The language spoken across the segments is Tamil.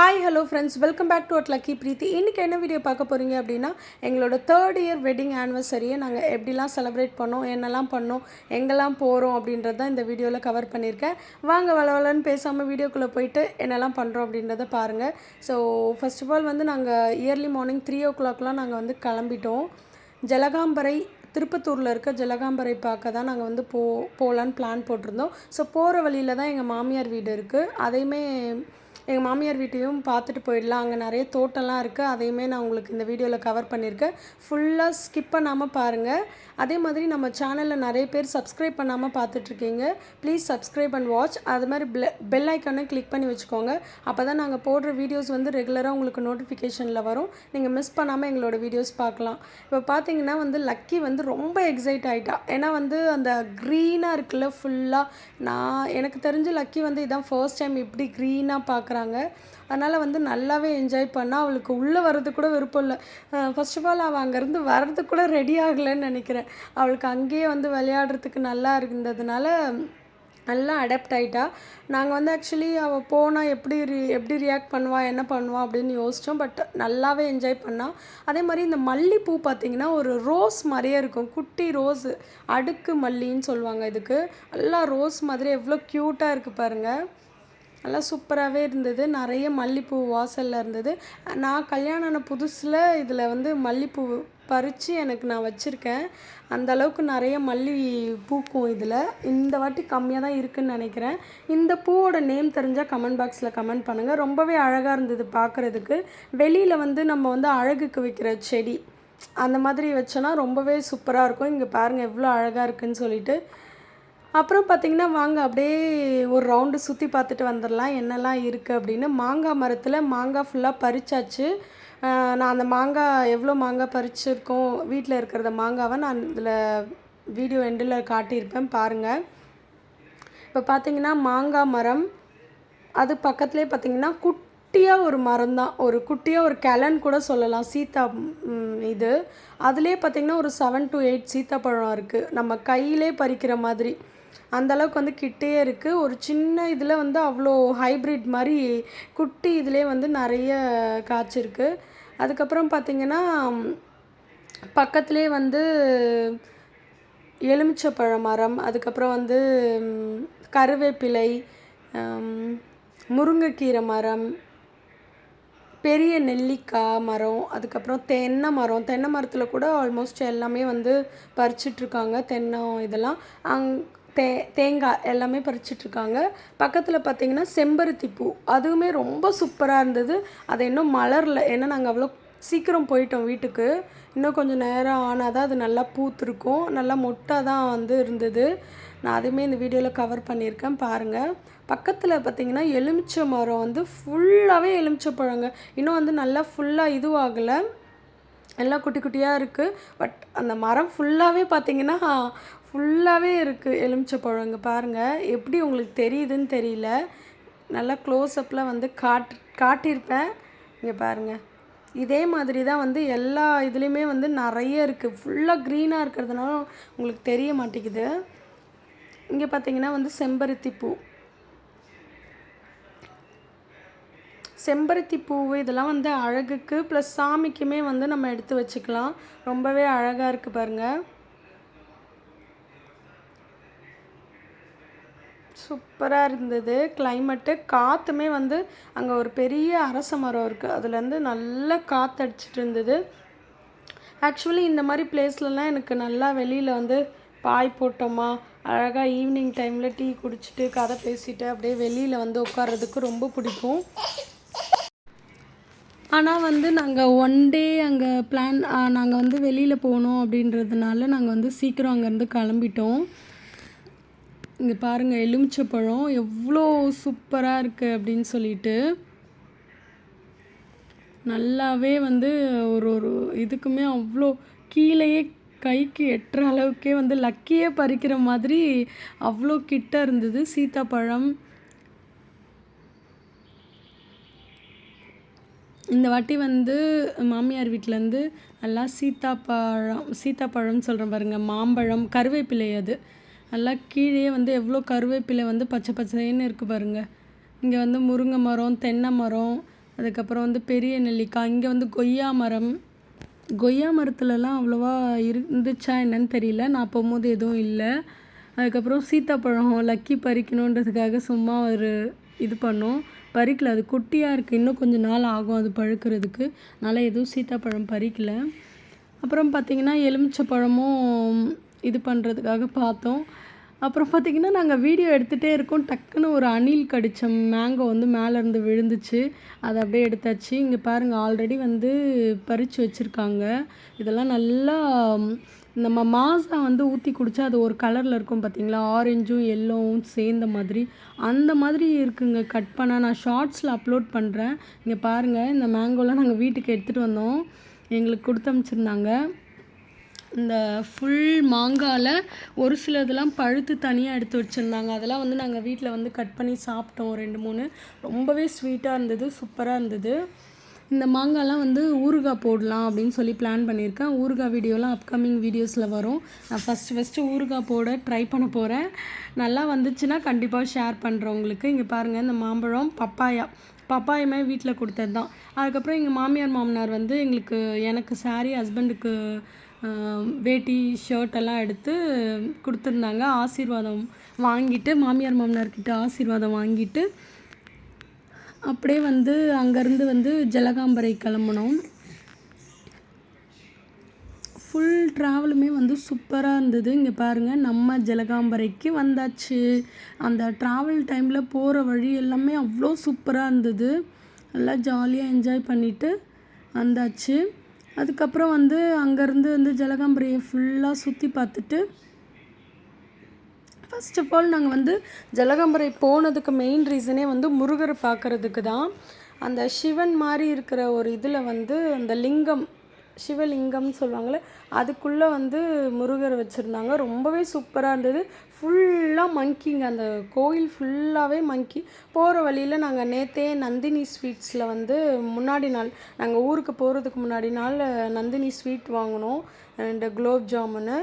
Hi hello friends, welcome back to at lucky Preethi. இன்றைக்கி என்ன வீடியோ பார்க்க போகிறீங்க அப்படின்னா, எங்களோட 3rd இயர் வெட்டிங் ஆனிவர்சரியை நாங்கள் எப்படிலாம் செலிப்ரேட் பண்ணோம், என்னெல்லாம் பண்ணோம், எங்கெல்லாம் போகிறோம் அப்படின்றது தான் இந்த வீடியோவில் கவர் பண்ணியிருக்கேன். வாங்க வளவலன்னு பேசாமல் வீடியோக்குள்ளே போயிட்டு என்னெல்லாம் பண்ணுறோம் அப்படின்றத பாருங்கள். ஸோ ஃபர்ஸ்ட் ஆஃப் ஆல் வந்து நாங்கள் இயர்லி மார்னிங் 3 o'clock நாங்கள் வந்து கிளம்பிட்டோம். ஜலகாம்பரை திருப்பத்தூரில் இருக்க ஜலகாம்பரை பார்க்க தான் நாங்கள் வந்து போகலான்னு பிளான் போட்டிருந்தோம். ஸோ போகிற வழியில் தான் எங்கள் மாமியார் வீடு இருக்குது. அதையுமே எங்கள் மாமியார் வீட்டையும் பார்த்துட்டு போயிடலாம். அங்கே நிறைய தோட்டம்லாம் இருக்குது. அதையுமே நான் உங்களுக்கு இந்த வீடியோவில் கவர் பண்ணியிருக்கேன். ஃபுல்லாக ஸ்கிப் பண்ணாமல் பாருங்கள். அதே மாதிரி நம்ம சேனலில் நிறைய பேர் சப்ஸ்கிரைப் பண்ணாமல் பார்த்துட்ருக்கீங்க. Please subscribe and watch. அது மாதிரி பெல் ஐக்கானை கிளிக் பண்ணி வச்சுக்கோங்க. அப்போ தான் நாங்கள் போடுற வீடியோஸ் வந்து ரெகுலராக உங்களுக்கு நோட்டிஃபிகேஷனில் வரும். நீங்கள் மிஸ் பண்ணாமல் எங்களோட வீடியோஸ் பார்க்கலாம். இப்போ பார்த்தீங்கன்னா வந்து லக்கி வந்து ரொம்ப எக்ஸைட் ஆகிட்டா. ஏன்னா வந்து அந்த க்ரீனாக இருக்குல்ல ஃபுல்லாக, எனக்கு தெரிஞ்சு லக்கி வந்து இதான் ஃபர்ஸ்ட் டைம் இப்படி க்ரீனாக பார்க்குறாங்க. அதனால் வந்து நல்லாவே என்ஜாய் பண்ணால். அவளுக்கு உள்ளே வர்றது கூட விருப்பம் இல்லை. ஃபர்ஸ்ட் ஆஃப் ஆல் அவள் அங்கேருந்து வர்றதுக்கு கூட ரெடி ஆகலைன்னு நினைக்கிறேன். அவளுக்கு அங்கேயே வந்து விளையாடுறதுக்கு நல்லா இருந்ததுனால நல்லா அடாப்ட் ஆகிட்டா. நாங்கள் வந்து ஆக்சுவலி அவள் போனால் எப்படி ரியாக்ட் பண்ணுவா, என்ன பண்ணுவா அப்படின்னு யோசித்தோம். பட் நல்லாவே என்ஜாய் பண்ணால். அதே மாதிரி இந்த மல்லிப்பூ பார்த்திங்கன்னா ஒரு ரோஸ் மாதிரியே இருக்கும். குட்டி ரோஸு, அடுக்கு மல்லின்னு சொல்லுவாங்க இதுக்கு. நல்லா ரோஸ் மாதிரி எவ்வளோ க்யூட்டாக இருக்குது பாருங்கள். நல்லா சூப்பராகவே இருந்தது. நிறைய மல்லிப்பூ வாசலில் இருந்தது. நான் கல்யாணம் ஆன புதுசில் இதில் வந்து மல்லிப்பூ பறித்து நான் வச்சுருக்கேன். அந்தளவுக்கு நிறைய மல்லி பூக்கும் இதில். இந்த வாட்டி கம்மியாக தான் இருக்குதுன்னு நினைக்கிறேன். இந்த பூவோட நேம் தெரிஞ்சால் கமெண்ட் பாக்ஸில் கமெண்ட் பண்ணுங்கள். ரொம்பவே அழகாக இருந்தது பார்க்குறதுக்கு. வெளியில் வந்து நம்ம வந்து அழகுக்கு வைக்கிற செடி அந்த மாதிரி வச்சோன்னா ரொம்பவே சூப்பராக இருக்கும். இங்கே பாருங்கள் எவ்வளோ அழகாக இருக்குதுன்னு சொல்லிட்டு. அப்புறம் பார்த்திங்கன்னா வாங்க அப்படியே ஒரு ரவுண்டு சுற்றி பார்த்துட்டு வந்துடலாம் என்னெல்லாம் இருக்குது அப்படின்னு. மாங்காய் மரத்தில் மாங்காய் ஃபுல்லாக பறிச்சாச்சு. நான் அந்த மாங்காய் எவ்வளோ மாங்காய் பறிச்சிருக்கோம், வீட்டில் இருக்கிற மாங்காவை நான் இதில் வீடியோ எண்டில் காட்டியிருப்பேன் பாருங்கள். இப்போ பார்த்திங்கன்னா மாங்காய் மரம், அது பக்கத்துலேயே பார்த்திங்கன்னா குட்டியாக ஒரு மரம் தான், ஒரு குட்டியாக ஒரு கிளன் கூட சொல்லலாம். சீத்தா இது அதுலேயே பார்த்திங்கன்னா ஒரு 7 to 8 சீத்தாப்பழம் இருக்குது. நம்ம கையிலே பறிக்கிற மாதிரி அந்தளவுக்கு வந்து கிட்டே இருக்குது. ஒரு சின்ன இதில் வந்து அவ்வளோ ஹைப்ரிட் மாதிரி குட்டி இதிலே வந்து நிறைய காய்ச்சிருக்கு. அதுக்கப்புறம் பார்த்திங்கன்னா பக்கத்துலேயே வந்து எலுமிச்சப்பழ மரம், அதுக்கப்புறம் வந்து கருவேப்பிலை, முருங்கைக்கீரை மரம், பெரிய நெல்லிக்காய் மரம், அதுக்கப்புறம் தென்னை மரத்தில் கூட ஆல்மோஸ்ட் எல்லாமே வந்து பறிச்சிட்ருக்காங்க. தென்னை இதெல்லாம் தேங்காய் எல்லாமே பறிச்சிட்ருக்காங்க. பக்கத்தில் பார்த்திங்கன்னா செம்பருத்தி பூ, அதுவுமே ரொம்ப சூப்பராக இருந்தது. அது இன்னும் மலரில், ஏன்னா நாங்கள் அவ்வளோ சீக்கிரம் போயிட்டோம் வீட்டுக்கு. இன்னும் கொஞ்சம் நேரம் ஆனால் தான் அது நல்லா பூத்துருக்கும். நல்லா மொட்டாக தான் வந்து இருந்தது. நான் அதுவுமே இந்த வீடியோவில் கவர் பண்ணியிருக்கேன் பாருங்கள். பக்கத்தில் பார்த்திங்கன்னா எலுமிச்சை மரம் வந்து ஃபுல்லாகவே எலுமிச்சை பழங்க. இன்னும் வந்து நல்லா ஃபுல்லாக இதுவாகலை, எல்லாம் குட்டி குட்டியாக இருக்குது. பட் அந்த மரம் ஃபுல்லாகவே பார்த்திங்கன்னா ஃபுல்லாகவே இருக்குது எலுமிச்சை பழங்க. பாருங்கள் எப்படி உங்களுக்கு தெரியுதுன்னு தெரியல. நல்லா க்ளோஸ்அப்பில் வந்து காட்டியிருப்பேன். இங்கே பாருங்கள், இதே மாதிரி தான் வந்து எல்லா இதுலேயுமே வந்து நிறைய இருக்குது. ஃபுல்லாக க்ரீனாக இருக்கிறதுனால உங்களுக்கு தெரிய மாட்டேங்குது. இங்கே பார்த்திங்கன்னா வந்து செம்பருத்தி பூ இதெல்லாம் வந்து அழகுக்கு ப்ளஸ் சாமிக்குமே வந்து நம்ம எடுத்து வச்சுக்கலாம். ரொம்பவே அழகாக இருக்குது பாருங்கள். சூப்பராக இருந்தது கிளைமேட்டு. காற்றுமே வந்து அங்கே ஒரு பெரிய அரச மரம் இருக்குது, அதுலேருந்து நல்லா காற்றடிச்சிட்டு இருந்தது. ஆக்சுவலி இந்த மாதிரி பிளேஸ்லலாம் எனக்கு நல்லா வெளியில் வந்து பாய் போட்டோமா, அழகாக ஈவினிங் டைமில் டீ குடிச்சிட்டு கதை பேசிட்டு அப்படியே வெளியில் வந்து உட்கார்றதுக்கு ரொம்ப பிடிக்கும். ஆனால் வந்து நாங்கள் ஒன் டே அங்கே நாங்கள் வந்து வெளியில் போகணும் அப்படின்றதுனால நாங்கள் வந்து சீக்கிரம் அங்கேருந்து கிளம்பிட்டோம். இங்கே பாருங்கள் எலுமிச்சப்பழம் எவ்வளோ சூப்பராக இருக்குது அப்படின்னு சொல்லிட்டு. நல்லாவே வந்து ஒரு இதுக்குமே அவ்வளோ கீழேயே கைக்கு எட்டுற அளவுக்கே வந்து லக்கியே பறிக்கிற மாதிரி அவ்வளோ கிட்ட இருந்தது சீத்தாப்பழம். இந்த வாட்டி வந்து மாமியார் வீட்டிலேருந்து நல்லா சீத்தாப்பழம்னு சொல்கிறேன் பாருங்கள், மாம்பழம், கருவேப்பிலை, அது நல்லா கீழே வந்து எவ்வளோ கருவேப்பிலை வந்து பச்சை பச்சைன்னு இருக்குது பாருங்கள். இங்கே வந்து முருங்கை மரம், தென்னை மரம், அதுக்கப்புறம் வந்து பெரிய நெல்லிக்காய். இங்கே வந்து கொய்யா மரம். கொய்யா மரத்துலலாம் அவ்வளோவா இருந்துச்சா என்னன்னு தெரியல. நான் போகும்போது எதுவும் இல்லை. அதுக்கப்புறம் சீத்தாப்பழம் லக்கி பறிக்கணுன்றதுக்காக சும்மா ஒரு இது பண்ணோம். பறிக்கல, அது குட்டியாக இருக்குது, இன்னும் கொஞ்சம் நாள் ஆகும் அது பழுக்கிறதுக்கு. அதனால் எதுவும் சீத்தாப்பழம் பறிக்கல. அப்புறம் பார்த்திங்கன்னா எலுமிச்சப்பழமும் இது பண்ணுறதுக்காக பார்த்தோம். அப்புறம் பார்த்திங்கன்னா நாங்கள் வீடியோ எடுத்துகிட்டே இருக்கோம், டக்குன்னு ஒரு அணில் கடித்த மேங்கோ வந்து மேலேருந்து விழுந்துச்சு. அதை அப்படியே எடுத்தாச்சு. இங்கே பாருங்கள், ஆல்ரெடி வந்து பறித்து வச்சுருக்காங்க. இதெல்லாம் நல்லா நம்ம மாசா வந்து ஊற்றி குடித்தா அது ஒரு கலரில் இருக்கும் பார்த்திங்களா, ஆரஞ்சும் எல்லோவும் சேர்ந்த மாதிரி, அந்த மாதிரி இருக்குங்க கட் பண்ணால். நான் ஷார்ட்ஸில் அப்லோட் பண்ணுறேன். இங்கே பாருங்கள், இந்த மேங்கோலாம் நாங்கள் வீட்டுக்கு எடுத்துகிட்டு வந்தோம், எங்களுக்கு கொடுத்து அனுப்பிச்சிருந்தாங்க. இந்த ஃபுல் மாங்காயில் ஒரு சிலதெல்லாம் பழுத்து தனியாக எடுத்து வச்சுருந்தாங்க. அதெல்லாம் வந்து நாங்கள் வீட்டில் வந்து கட் பண்ணி சாப்பிட்டோம் 2-3. ரொம்பவே ஸ்வீட்டாக இருந்தது, சூப்பராக இருந்தது. இந்த மாங்காய்லாம் வந்து ஊறுகாய் போடலாம் அப்படின்னு சொல்லி பிளான் பண்ணியிருக்கேன். ஊறுகாய் வீடியோலாம் அப்கமிங் வீடியோஸில் வரும். நான் ஃபஸ்ட்டு ஊறுகாய் போட ட்ரை பண்ண போகிறேன். நல்லா வந்துச்சுன்னா கண்டிப்பாக ஷேர் பண்ணுறேன் உங்களுக்கு. இங்கே பாருங்கள், இந்த மாம்பழம், பப்பாயுமே வீட்டில் கொடுத்தது தான். அதுக்கப்புறம் எங்கள் மாமியார் மாமனார் வந்து எனக்கு சாரீ, ஹஸ்பண்டுக்கு வேட்டி ஷர்ட்டெல்லாம் எடுத்து கொடுத்துருந்தாங்க. ஆசீர்வாதம் வாங்கிட்டு, மாமியார் மாமனார்கிட்ட ஆசீர்வாதம் வாங்கிட்டு அப்படியே வந்து அங்கேருந்து வந்து ஜலகாம்பரை கிளம்புனோம். ஃபுல் ட்ராவலுமே வந்து சூப்பராக இருந்தது. இங்கே பாருங்கள், நம்ம ஜலகாம்பரைக்கு வந்தாச்சு. அந்த ட்ராவல் டைமில் போகிற வழி எல்லாமே அவ்வளோ சூப்பராக இருந்தது. நல்லா ஜாலியாக என்ஜாய் பண்ணிவிட்டு வந்தாச்சு. அதுக்கப்புறம் வந்து அங்கேருந்து வந்து ஜலகாம்பரையை ஃபுல்லாக சுற்றி பார்த்துட்டு, ஃபர்ஸ்ட் ஆஃப் ஆல் நாங்கள் வந்து ஜலகாம்பரை போனதுக்கு மெயின் ரீசனே வந்து முருகரை பார்க்குறதுக்கு தான். அந்த சிவன் மாதிரி இருக்கிற ஒரு இதில் வந்து அந்த லிங்கம், சிவலிங்கம்னு சொல்லுவாங்கள்ல, அதுக்குள்ளே வந்து முருகர் வச்சுருந்தாங்க. ரொம்பவே சூப்பராக இருந்தது. ஃபுல்லாக மங்கிங்க, அந்த கோயில் ஃபுல்லாகவே மங்கி. போகிற வழியில் நாங்கள் நேற்றே நந்தினி ஸ்வீட்ஸில் வந்து முன்னாடி நாள், நாங்கள் ஊருக்கு போகிறதுக்கு முன்னாடி நாள் நந்தினி ஸ்வீட் வாங்கினோம், அண்ட் குலோப் ஜாமுன்னு.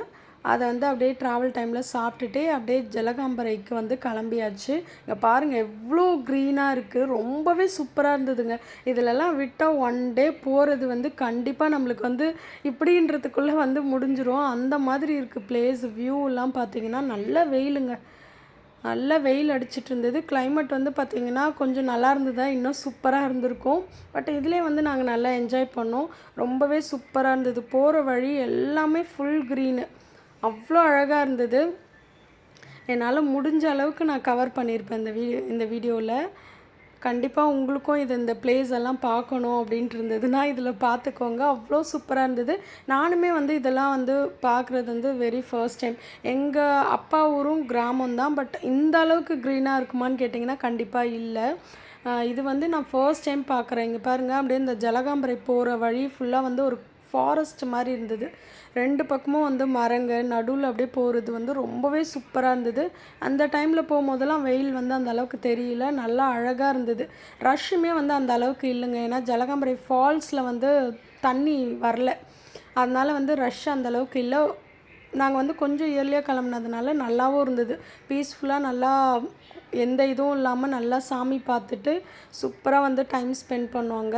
அதை வந்து அப்படியே ட்ராவல் டைமில் சாப்பிட்டுட்டே அப்படியே ஜலகாம்பரைக்கு வந்து கிளம்பியாச்சு. இங்கே பாருங்கள், எவ்வளோ க்ரீனாக இருக்குது, ரொம்பவே சூப்பராக இருந்ததுங்க. இதிலெல்லாம் விட்டால் ஒன் டே போகிறது வந்து கண்டிப்பாக நம்மளுக்கு வந்து இப்படின்றதுக்குள்ளே வந்து முடிஞ்சிரும். அந்த மாதிரி இருக்குது பிளேஸ். வியூலாம் பார்த்திங்கன்னா நல்ல வெயிலுங்க, நல்ல வெயில் அடிச்சிட்டு இருந்தது. கிளைமேட் வந்து பார்த்திங்கன்னா கொஞ்சம் நல்லா இருந்ததா இன்னும் சூப்பராக இருந்திருக்கும். பட் இதிலே வந்து நாங்கள் நல்லா என்ஜாய் பண்ணோம். ரொம்பவே சூப்பராக இருந்தது. போகிற வழி எல்லாமே ஃபுல் க்ரீனு, அவ்வளோ அழகாக இருந்தது. என்னால் முடிஞ்ச அளவுக்கு நான் கவர் பண்ணியிருப்பேன் இந்த வீடியோவில். கண்டிப்பாக உங்களுக்கும் இந்த பிளேஸ் எல்லாம் பார்க்கணும் அப்படின்ட்டு இருந்ததுன்னா இதில் பார்த்துக்கோங்க. அவ்வளோ சூப்பராக இருந்தது. நானுமே வந்து இதெல்லாம் வந்து பார்க்குறது வந்து வெரி ஃபர்ஸ்ட் டைம். எங்கள் அப்பா ஊரும் கிராமம் தான், பட் இந்த அளவுக்கு க்ரீனாக இருக்குமான்னு கேட்டிங்கன்னா கண்டிப்பாக இல்லை. இது வந்து நான் ஃபர்ஸ்ட் டைம் பார்க்குறேன். இங்கே பாருங்கள், அப்படியே இந்த ஜலகாம்பரை போகிற வழி ஃபுல்லாக வந்து ஒரு ஃபாரஸ்ட் மாதிரி இருந்தது. 2 பக்கமும் வந்து மரங்க, நடுவில் அப்படியே போகிறது வந்து ரொம்பவே சூப்பராக இருந்தது. அந்த டைமில் போகும்போதெல்லாம் வெயில் வந்து அந்த அளவுக்கு தெரியல, நல்லா அழகாக இருந்தது. ரஷ்ஷுமே வந்து அந்த அளவுக்கு இல்லைங்க, ஏன்னா ஜலகாம்பரை ஃபால்ஸில் வந்து தண்ணி வரல, அதனால் வந்து ரஷ் அந்த அளவுக்கு இல்லை. நாங்கள் வந்து கொஞ்சம் இயர்லியாக கிளம்புனதுனால நல்லாவும் இருந்தது. பீஸ்ஃபுல்லாக நல்லா எந்த இதுவும் இல்லாமல் நல்லா சாமி பார்த்துட்டு சூப்பராக வந்து டைம் ஸ்பெண்ட் பண்ணுவாங்க.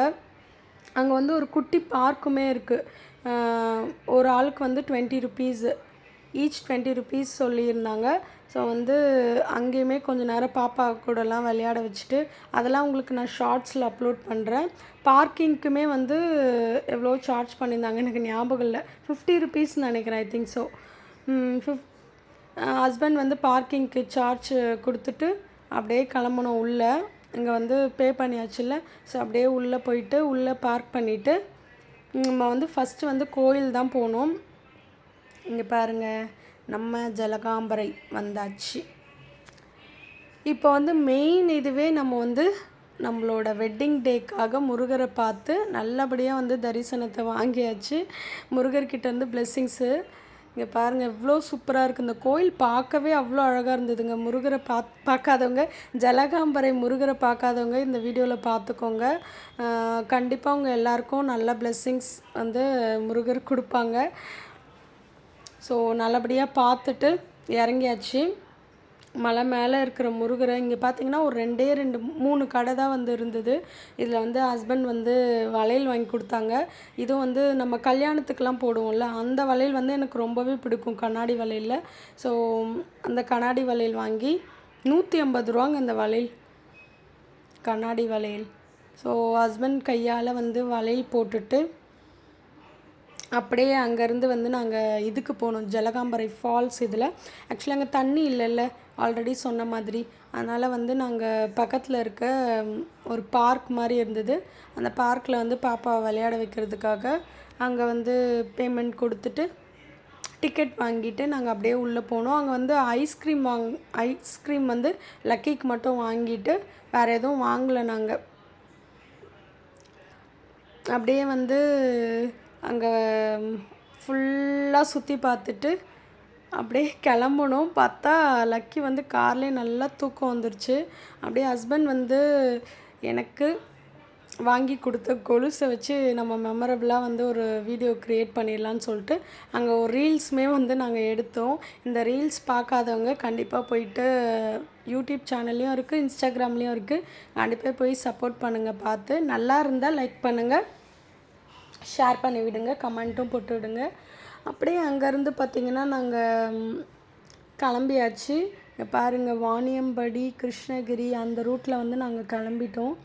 அங்கே வந்து ஒரு குட்டி பார்க்குமே இருக்குது. ஒரு ஆளுக்கு வந்து 20 ருபீஸ், ஈச் 20 ருபீஸ் சொல்லியிருந்தாங்க. ஸோ வந்து அங்கேயுமே கொஞ்சம் நேரம் பாப்பா கூடலாம் விளையாட வச்சுட்டு அதெல்லாம் உங்களுக்கு நான் ஷார்ட்ஸில் அப்லோட் பண்ணுறேன். பார்க்கிங்க்குமே வந்து எவ்வளோ சார்ஜ் பண்ணியிருந்தாங்க எனக்கு ஞாபகம் இல்லை, 50 ருபீஸ்ன்னு நினைக்கிறேன், ஐ திங்க் ஸோ. ஹஸ்பண்ட் வந்து பார்க்கிங்க்கு சார்ஜ் கொடுத்துட்டு அப்படியே கிளம்பணும் உள்ளே. இங்கே வந்து பே பண்ணியாச்சுல்ல, ஸோ அப்படியே உள்ளே போயிட்டு உள்ளே பார்க் பண்ணிவிட்டு நம்ம வந்து ஃபஸ்ட்டு வந்து கோயில் தான் போனோம். இங்கே பாருங்கள், நம்ம ஜலகாம்பரை வந்தாச்சு. இப்போ வந்து மெயின் இதுவே நம்ம வந்து நம்மளோட வெட்டிங் டேக்காக முருகரை பார்த்து நல்லபடியாக வந்து தரிசனத்தை வாங்கியாச்சு. முருகர்கிட்ட வந்து பிளெஸ்ஸிங்ஸு. இங்கே பாருங்கள், எவ்வளோ சூப்பராக இருக்குது இந்த கோயில், பார்க்கவே அவ்வளோ அழகாக இருந்ததுங்க. முருகரை பார்க்காதவங்க, ஜலகாம்பரை முருகரை பார்க்காதவங்க இந்த வீடியோவில் பார்த்துக்கோங்க. கண்டிப்பாக அவங்க எல்லாருக்கும் நல்ல பிளெஸ்ஸிங்ஸ் வந்து முருகர் கொடுப்பாங்க. ஸோ நல்லபடியாக பார்த்துட்டு இறங்கியாச்சு. மலை மேலே இருக்கிற முருகரை இங்கே பார்த்தீங்கன்னா ஒரு 2 3 கடை தான் வந்து இருந்தது. இதில் வந்து ஹஸ்பண்ட் வந்து வளையல் வாங்கி கொடுத்தாங்க. இதுவும் வந்து நம்ம கல்யாணத்துக்கெலாம் போடுவோம்ல, அந்த வளையல் வந்து எனக்கு ரொம்பவே பிடிக்கும் கண்ணாடி வளையலில். ஸோ அந்த கண்ணாடி வளையல் வாங்கி ரூ. 150 அந்த வளையல், கண்ணாடி வளையல். ஸோ ஹஸ்பண்ட் கையால் வந்து வளையல் போட்டுட்டு அப்படியே அங்கேருந்து வந்து நாங்கள் இதுக்கு போனோம், ஜலகாம்பரை ஃபால்ஸ். இதில் ஆக்சுவலி அங்கே தண்ணி இல்லைல்ல, ஆல்ரெடி சொன்ன மாதிரி. அதனால் வந்து நாங்கள் பக்கத்தில் இருக்க ஒரு பார்க் மாதிரி இருந்தது, அந்த பார்க்கில் வந்து பாப்பாவை விளையாட வைக்கிறதுக்காக அங்கே வந்து பேமெண்ட் கொடுத்துட்டு டிக்கெட் வாங்கிட்டு நாங்கள் அப்படியே உள்ளே போனோம். அங்கே வந்து ஐஸ்கிரீம் வந்து லக்கிக்கு மட்டும் வாங்கிட்டு வேறு எதுவும் வாங்கலை நாங்கள். அப்படியே வந்து அங்கே ஃபுல்லாக சுற்றி பார்த்துட்டு அப்படியே கிளம்புனோம். பார்த்தா லக்கி வந்து கார்லேயே நல்லா தூக்கம் வந்துருச்சு. அப்படியே ஹஸ்பண்ட் வந்து எனக்கு வாங்கி கொடுத்த கொலுசை வச்சு நம்ம மெமரபிளாக வந்து ஒரு வீடியோ க்ரியேட் பண்ணிடலான்னு சொல்லிட்டு அங்கே ஒரு ரீல்ஸுமே வந்து நாங்கள் எடுத்தோம். இந்த ரீல்ஸ் பார்க்காதவங்க கண்டிப்பாக போயிட்டு யூடியூப் சேனல்லையும் இருக்குது, இன்ஸ்டாகிராம்லேயும் இருக்குது. கண்டிப்பாக போய் சப்போர்ட் பண்ணுங்கள். பார்த்து நல்லா இருந்தால் லைக் பண்ணுங்கள், ஷேர் பண்ணி விடுங்க, கமெண்ட்டும் போட்டு விடுங்க. அப்படியே அங்கேருந்து பார்த்திங்கன்னா நாங்கள் கிளம்பியாச்சு. இங்கே பாருங்கள், வாணியம்படி, கிருஷ்ணகிரி அந்த ரூட்டில் வந்து நாங்கள் கிளம்பிட்டோம்.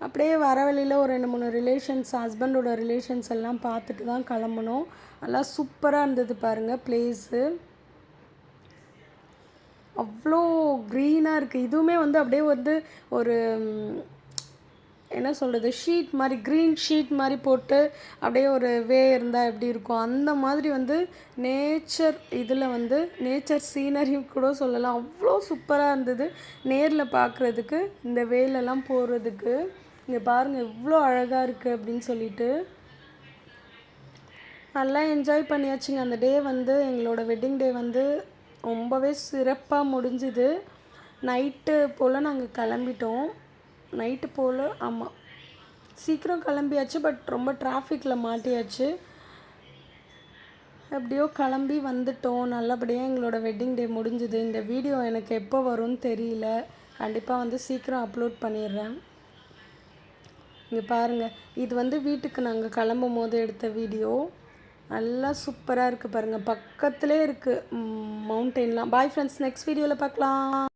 அப்படியே வர வழியில் ஒரு 2 3 ரிலேஷன்ஸ், ஹஸ்பண்டோட ரிலேஷன்ஸ் எல்லாம் பார்த்துட்டு தான் கிளம்புனோம். நல்லா சூப்பராக இருந்தது பாருங்கள் பிளேஸு, அவ்வளோ க்ரீனாக இருக்குது. இதுவுமே வந்து அப்படியே வந்து ஒரு என்ன சொல்கிறது, ஷீட் மாதிரி, க்ரீன் ஷீட் மாதிரி போட்டு அப்படியே ஒரு இருந்தால் எப்படி இருக்கும் அந்த மாதிரி வந்து நேச்சர், இதில் வந்து நேச்சர் சீனரி கூட சொல்லலாம். அவ்வளோ சூப்பராக இருந்தது நேரில் பார்க்குறதுக்கு, இந்த வேலெல்லாம் போகிறதுக்கு. இங்கே பாருங்கள் எவ்வளோ அழகாக இருக்குது அப்படின்னு சொல்லிட்டு நல்லா என்ஜாய் பண்ணியாச்சுங்க. அந்த டே வந்து எங்களோட வெட்டிங் டே வந்து ரொம்பவே சிறப்பாக முடிஞ்சுது. நைட்டு போல் நாங்கள் கிளம்பிட்டோம். நைட்டு போல், ஆமாம், சீக்கிரம் கிளம்பியாச்சு. பட் ரொம்ப டிராஃபிக்கில் மாட்டியாச்சு. எப்படியோ கிளம்பி வந்துட்டோம். நல்லபடியாக எங்களோட வெட்டிங் டே முடிஞ்சுது. இந்த வீடியோ எனக்கு எப்போ வரும்னு தெரியல, கண்டிப்பாக வந்து சீக்கிரம் அப்லோட் பண்ணிடுறேன். இங்கே பாருங்கள், இது வந்து வீட்டுக்கு நாங்கள் கிளம்பும் போது எடுத்த வீடியோ. நல்லா சூப்பராக இருக்குது பாருங்கள், பக்கத்துலேயே இருக்குது மவுண்டெயின்லாம். பாய் ஃப்ரெண்ட்ஸ், நெக்ஸ்ட் வீடியோவில் பார்க்கலாம்.